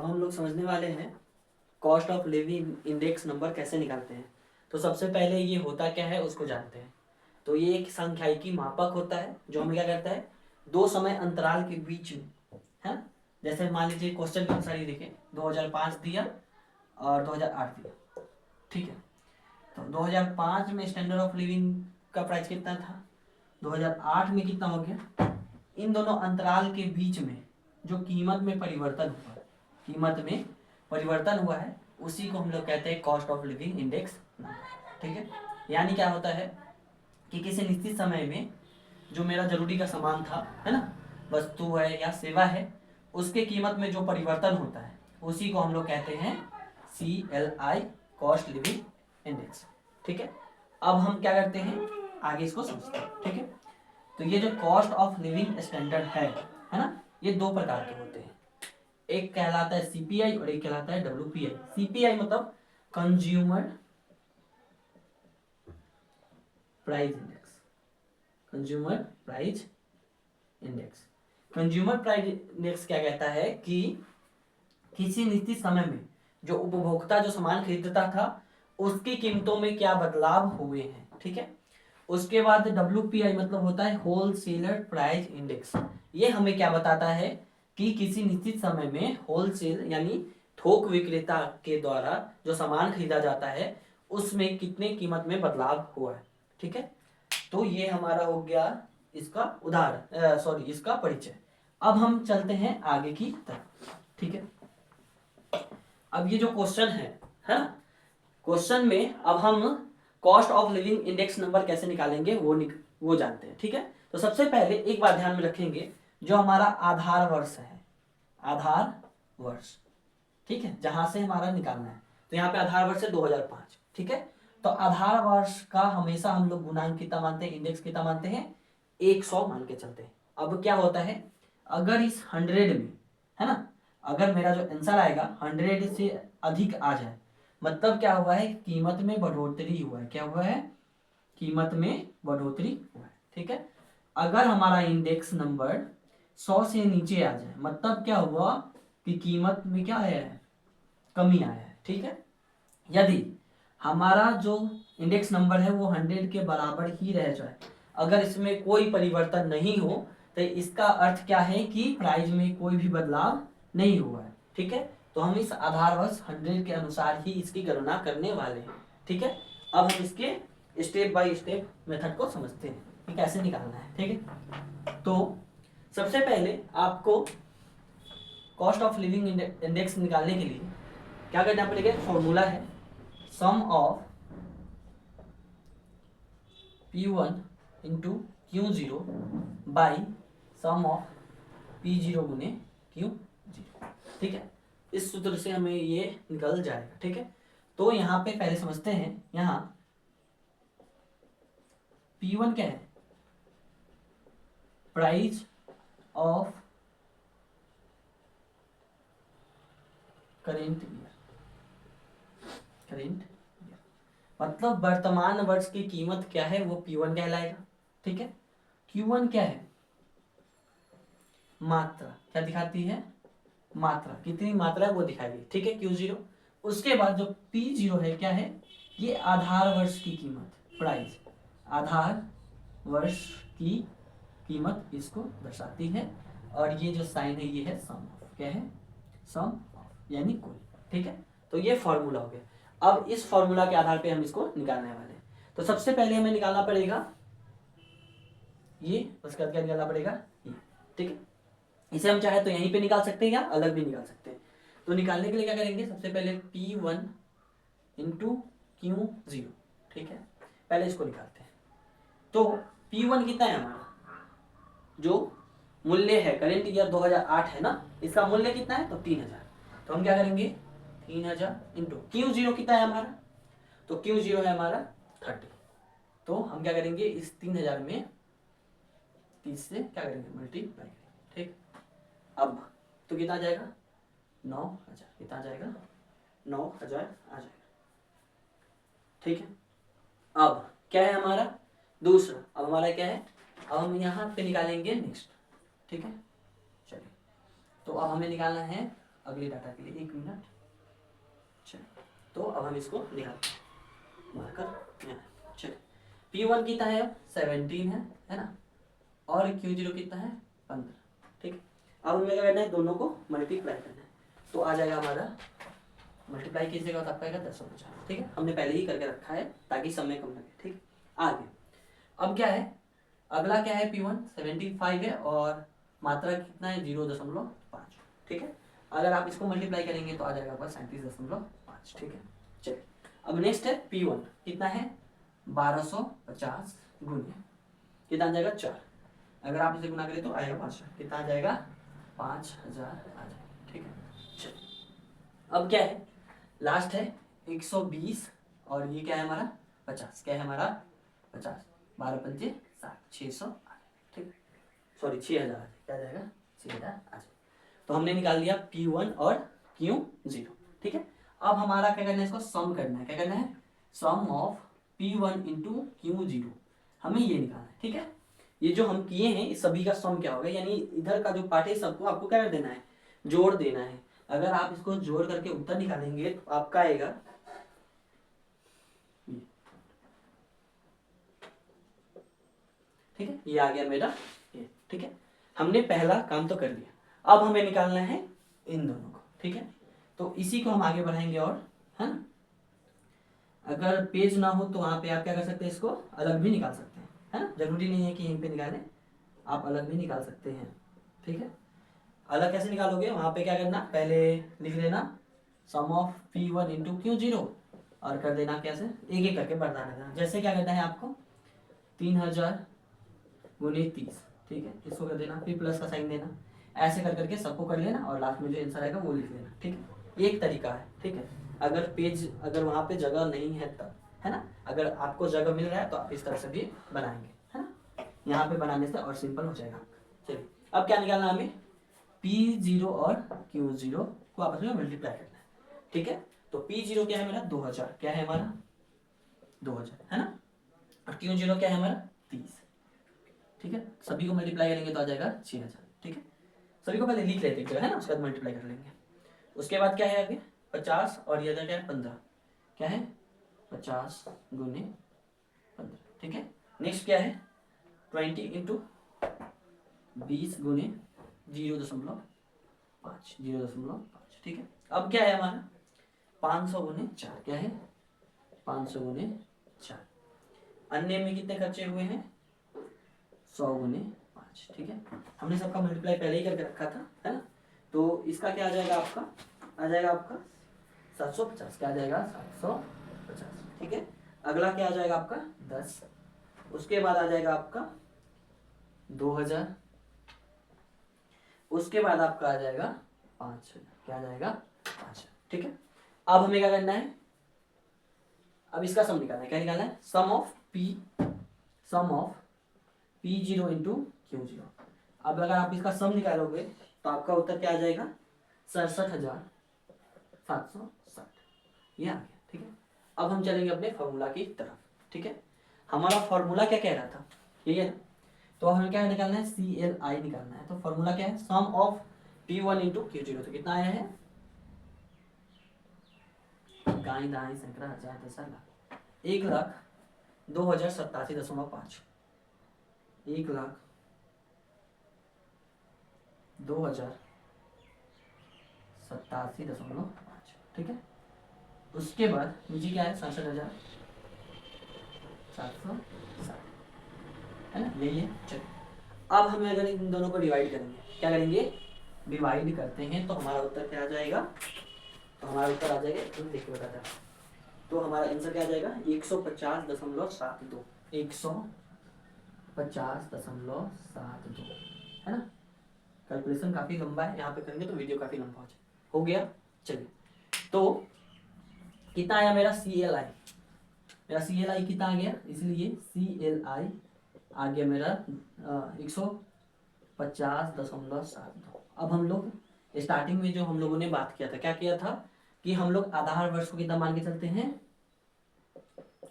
हम लोग समझने वाले हैं cost of living index number कैसे निकालते हैं। तो सबसे पहले ये होता क्या है उसको जानते हैं। तो ये एक सांख्यिकी मापक होता है जो हमें क्या करता है, दो समय अंतराल के बीच में है। जैसे मान लीजिए क्वेश्चन के अनुसार ही देखें, 2005 दिया और 2008 दिया, ठीक है। तो 2005 में स्टैंडर्ड ऑफ लिविंग का प्राइस कितना था, 2008 में कितना हो गया। इन दोनों अंतराल के बीच में जो कीमत में परिवर्तन हुआ है, कीमत में परिवर्तन हुआ है, उसी को हम लोग कहते हैं कॉस्ट ऑफ लिविंग इंडेक्स, ठीक है। यानी क्या होता है कि किसी निश्चित समय में जो मेरा जरूरी का सामान था, है ना, वस्तु है या सेवा है, उसके कीमत में जो परिवर्तन होता है उसी को हम लोग कहते हैं CLI, कॉस्ट लिविंग इंडेक्स, ठीक है। अब हम क्या करते हैं, आगे इसको समझते हैं, ठीक है। तो ये जो कॉस्ट ऑफ लिविंग स्टैंडर्ड है ना, ये दो प्रकार के होते हैं। एक कहलाता है CPI और एक कहलाता है WPI। CPI मतलब consumer price index, consumer price index. Consumer price index क्या कहता है कि किसी निश्चित समय में जो उपभोक्ता जो सामान खरीदता था उसकी कीमतों में क्या बदलाव हुए हैं, ठीक है। उसके बाद WPI मतलब होता है होलसेलर प्राइस इंडेक्स। ये हमें क्या बताता है कि किसी निश्चित समय में होलसेल यानी थोक विक्रेता के द्वारा जो सामान खरीदा जाता है उसमें कितने कीमत में बदलाव हुआ है, ठीक है। तो ये हमारा हो गया इसका उदाहरण, सॉरी इसका परिचय। अब हम चलते हैं आगे की तरफ, ठीक है। अब ये जो क्वेश्चन है ना, क्वेश्चन में अब हम cost of living index number कैसे निकालेंगे वो जानते हैं, ठीक है। तो सबसे पहले एक बात ध्यान में रखेंगे, जो हमारा आधार वर्ष है, आधार वर्ष, ठीक है, जहां से हमारा निकालना है। तो यहाँ पे आधार वर्ष है 2005, ठीक है। तो आधार वर्ष का हमेशा हम लोग गुणांक कितना मानते हैं, इंडेक्स कितना मानते हैं, 100 मान के चलते हैं। अब क्या होता है, अगर इस 100 में, है ना, अगर मेरा जो आंसर आएगा 100 से अधिक आ जाए, मतलब क्या हुआ है, कीमत में बढ़ोतरी हुआ है। क्या हुआ है, कीमत में बढ़ोतरी हुआ है, ठीक है। अगर हमारा इंडेक्स नंबर 100 से नीचे आ जाए, मतलब क्या हुआ कि कीमत में क्या आया है, कमी आया है, ठीक है। यदि हमारा जो इंडेक्स नंबर है वो 100 के बराबर ही रह जाए, अगर इसमें कोई परिवर्तन नहीं हो, तो इसका अर्थ क्या है कि प्राइस में कोई भी बदलाव नहीं हुआ है, ठीक है। तो हम इस आधार वर्ष 100 के अनुसार ही इसकी गणना करने वाले हैं, ठीक है। अब हम इसके स्टेप बाय स्टेप मेथड को समझते हैं कि कैसे निकालना है, ठीक है। तो सबसे पहले आपको कॉस्ट ऑफ लिविंग इंडेक्स निकालने के लिए क्या करना पड़ेगा, फॉर्मूला है sum of P1 into Q0 by sum of P0 गुने Q0, ठीक है। इस सूत्र से हमें ये निकल जाएगा, ठीक है। तो यहाँ पे पहले समझते हैं, यहाँ P1 क्या है, price of current year, current year मतलब वर्तमान वर्ष की कीमत क्या है वो P1 कहलाएगा, ठीक है। Q1 क्या है, मात्रा, क्या दिखाती है, मात्रा, कितनी मात्रा है वो दिखाएगी, ठीक है, Q0। उसके बाद जो P0 है क्या है, ये आधार वर्ष की कीमत, प्राइस, आधार वर्ष की कीमत इसको दर्शाती है। और ये जो साइन है ये है सम ऑफ, क्या है, सम ऑफ यानी कुल, ठीक है। तो ये फॉर्मूला हो गया। अब इस फॉर्मूला के आधार पे हम इसको निकालने वाले हैं। तो सबसे पहले हमें निकालना पड़ेगा ये, उसके बाद क्या निकालना पड़ेगा ये, ठीक है। इसे हम चाहे तो यहीं पे निकाल सकते हैं या अलग भी निकाल सकते हैं। तो निकालने के लिए क्या करेंगे, सबसे पहले P1 इंटू Q0, ठीक है, पहले इसको निकालते हैं। तो P1 कितना है हमारा, जो मूल्य है करेंट ईयर 2008 है ना, इसका मूल्य कितना है, तो 3000। तो हम क्या करेंगे, 3000 इंटू Q0 कितना है हमारा, तो Q0 है हमारा 30। तो हम क्या करेंगे, इस 3000 में 30 से क्या करेंगे, मल्टीप्लाई करेंगे, ठीक। अब तो कितना आ जाएगा, 9000, कितना आ जाएगा, 9000 आ जाएगा, ठीक है। अब क्या है हमारा दूसरा, अब हमारा क्या है, अब हम यहाँ पे निकालेंगे नेक्स्ट, ठीक है। चलिए, तो अब हमें निकालना है अगले डाटा के लिए 1 मिनट। चलिए तो अब हम इसको निकालते हैं, मार्कर यहाँ। चलिए P1 कितना है, 17 है ना, और Q0 कितना है, 15। ठीक है, अब हमें क्या करना है, दोनों को मल्टीप्लाई करना है। तो आ जाएगा हमारा, मल्टीप्लाई कीजिएगा तो आपका आएगा 1050। ठीक है, हमने पहले ही करके रखा है ताकि समय कम लगे। ठीक, आगे अब क्या है, अगला क्या है, P1 75 है और मात्रा कितना है, 0.5। ठीक है, अगर आप इसको मल्टीप्लाई करेंगे तो आ जाएगा आपका 37.5। ठीक है, चलिए अब नेक्स्ट है P1 कितना है, 1250 गुने कितना आ जाएगा, 4। अगर आप इसे गुना करें तो आएगा 5, कितना आ जाएगा, 5000 आ जाएगा। ठीक है, चलिए अब क्या है, लास्ट है 120 और ये क्या है हमारा 50, क्या है हमारा 50, 12 पंचे 60, 600 आ जाएगा। ठीक, सॉरी 6000 क्या जाएगा, 6000 आ जाएगा। तो हमने निकाल लिया P1 और Q0। ठीक है, अब हमारा क्या करना है, इसको सम करना है। क्या करना है, sum of P1 into Q0, हमें ये निकालना है। ठीक है, ये जो हम किए हैं इस सभी का सम क्या होगा, यानी इधर का जो पार्ट है सबको आपको क्या कर देना है, जोड़ देना है। अगर आप इसको जोड़ करके उत्तर निकालेंगे तो आपका आएगा ठीक है, ये आ गया मेरा ये। ठीक है, हमने पहला काम तो कर लिया, अब हमें निकालना है इन दोनों को। ठीक है, तो इसी को हम आगे बढ़ाएंगे और, है ना, अगर पेज ना हो तो वहां पे आप क्या कर सकते हैं, इसको अलग भी निकाल सकते हैं, है ना, जरूरी नहीं है कि यहीं पे निकालें, आप अलग भी निकाल सकते हैं। ठीक है, अलग कैसे निकालोगे, वहां पे क्या करना, पहले लिख लेना सम ऑफ P1 इंटू Q0 और कर देना कैसे, एक एक करके बढ़ाना देना। जैसे क्या करना है आपको, 3000 गुने 30। ठीक है, इसको कर देना, फिर प्लस का साइन देना, ऐसे कर करके सबको कर लेना और लास्ट में जो आंसर आएगा वो लिख लेना। ठीक है, एक तरीका है। ठीक है, अगर पेज, अगर वहां पे जगह नहीं है तब, है ना, अगर आपको जगह मिल रहा है तो आप इस तरह से भी बनाएंगे, है ना, यहाँ पे बनाने से और सिंपल हो जाएगा। चलिए अब क्या निकालना, हमें P0 और Q0 को आपस में मल्टीप्लाई करना है। ठीक है, तो P0 क्या है मेरा 2000, क्या है हमारा 2000, है ना, और Q0 क्या है हमारा 30। ठीक है, सभी को मल्टीप्लाई करेंगे तो आ जाएगा 6000। ठीक है, सभी को पहले लिख लेते हैं, है ना, उसके बाद मल्टीप्लाई कर लेंगे। उसके बाद क्या है आगे 50 और ये क्या है 15, क्या है 50 गुने 15। ठीक है, नेक्स्ट क्या है 20 इंटू 20 गुने 0.5, 0.5। ठीक है, अब क्या है हमारा 500 गुने 4, क्या है 500 गुने 4। अन्य में कितने खर्चे हुए हैं, 100 गुने 5। ठीक है, हमने सबका मल्टीप्लाई पहले ही करके रखा था, है ना, तो इसका क्या आ जाएगा, आपका आ जाएगा आपका 750, क्या आ जाएगा 750। ठीक है, अगला क्या आ जाएगा आपका 10, उसके बाद आ जाएगा आपका 2000, उसके बाद आपका आ जाएगा 5000, क्या आ जाएगा 5000। ठीक है, अब हमें क्या करना है, अब इसका सम निकालना है। क्या निकालना है, sum of P0 into Q0। अब अगर आप इसका सम निकालोगे तो आपका उत्तर क्या आ जाएगा 67760, ये आ गया। ठीक है, अब हम चलेंगे अपने फॉर्मूला की तरफ। ठीक है, हमारा फॉर्मूला क्या कह रहा था, यही है ना, तो हमें क्या निकालना है, CLI निकालना है। तो फॉर्मूला क्या है, sum of P1 into Q0, तो कितना आया है, गाय दाई सैकड़ा हजार दशा लाख, 1,02,87.5, 1,02,87.5। ठीक है, उसके बाद नीचे क्या है 67,760, है ना, यही है। चलिए अब हमें अगर इन दोनों को डिवाइड करेंगे, क्या करेंगे, डिवाइड करते हैं तो हमारा उत्तर क्या आ जाएगा, तो हमारा उत्तर आ जाएगा, तुम देखिए बताता, तो हमारा आंसर क्या आ जाएगा 150.72, 150.72, है ना। कैलकुलेशन काफी लंबा है, यहाँ पे करेंगे तो वीडियो काफी लंबा हो गया। चलिए तो कितना आया मेरा CLI, मेरा CLI कितना आ गया, इसलिए CLI आ गया मेरा 150.72। अब हम लोग स्टार्टिंग में जो हम लोगों ने बात किया था, क्या किया था कि हम लोग आधार वर्ष को कितना मान के चलते हैं,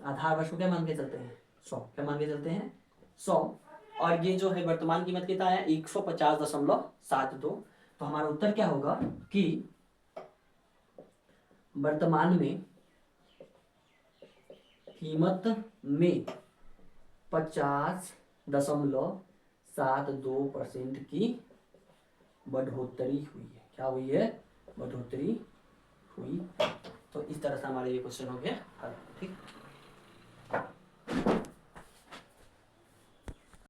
आधार वर्ष को क्या मान के चलते हैं 100, क्या मान के चलते हैं 100, और ये जो है वर्तमान कीमत कितना है 150.72। तो हमारा उत्तर क्या होगा कि वर्तमान में कीमत में 50.72% की बढ़ोतरी हुई है। क्या हुई है? बढ़ोतरी हुई। तो इस तरह से हमारे ये क्वेश्चन हो गया। ठीक।